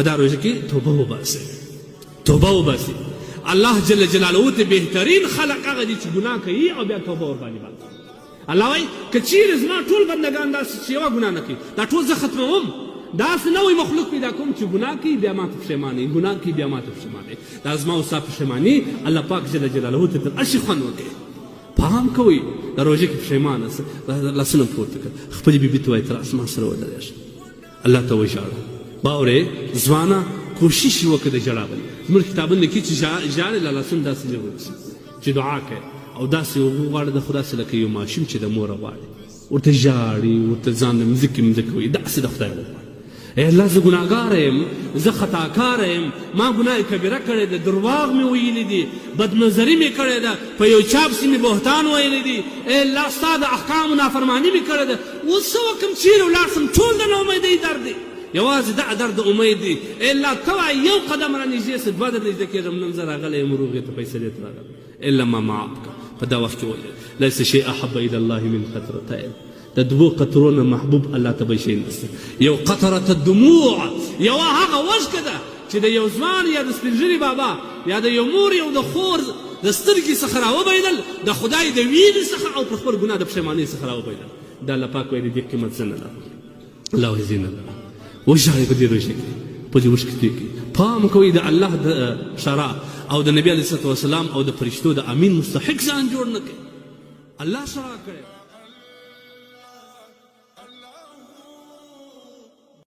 په دا روژه کې توبه وباسئ. الله جل جلاله ته بهترین خلق هغه دي چې ګناه کوي او بیا توبه ورباندې باسي. الله وایي که چیرې زما ټول بندګان داسې چې یوه ګناه نه کوي دا ټول زه ختموم. داسې نوی مخلوق پیدا کوم چې ګناه کوي بیا ماته پښیمانوي، ګناه کوي بیا ماته پښیمانوي. دا زما او ستا پښیماني الله پاک جل جلاله ته تر عرش خوند وکړي. پام کوئ د روژې کې پښیمانه سه لاسونه پورته کړه، خپلې بیبي ته وایي تر اسمان سره ودرېږه، الله ته وژاړه. باورې ځوانه کوشش وکړه د ژړا باندې. زموږ کتابونه کې چې ژاړې له لاسونه داسې ورسي چې دعا کوي او داسې وغواړه د خدای سره لکه یو ماشوم چې د موره غواړي ورته ژاړي، ورته ځان له مځکې وایي داسې د خدای وغواړي. ای الله زه ګناهګاره یم، زه خطاکاره یم، ما ګناه کبیره کړې ده، درواغ مې ویلي دي، بدنظري مې کړې ده، په یو چا پسې مې بهتان ویلی دي، ای الله ستا د احکامو نافرماني مې کړې ده. اوس څه وکړم چیرې ولاړ شم؟ ټول د ناامیدۍ درد دی، یوازې دا درد د امید دی. ای الله ته وایه یو قدم رانږدې شه، دوه در نږدې کېږم، نن زه راغلی یم روغې ته فیصلې ته راغلی. الا ما معاف کړه. په دا وخت کې ویل لیس شی احب الی الله من قطرتین، د دوو قطرو نه محبوب الله ته بل شی نشته. یو قطره الدموع، یوه هغه وژکه ده چې د یو ځوان یا د سپین ږیري بابا یا د یو مور یو د خور د سترګې څخه راوبیدل د خدای د وینې څخه او پر خپل ګناه د پښیمانۍ څخه راوبیدل. دا الله پاک وایي د دې قیمت څه نه لرم. الله وایي زه نه لرم. وژاړئ په دې روژه کې، په دې وشکې کې پام کوئ د الله د شرع او د نبي علیه السلام او د فرشتو د امین مستحق ځان جوړ نه کړئ. الله شرع کړی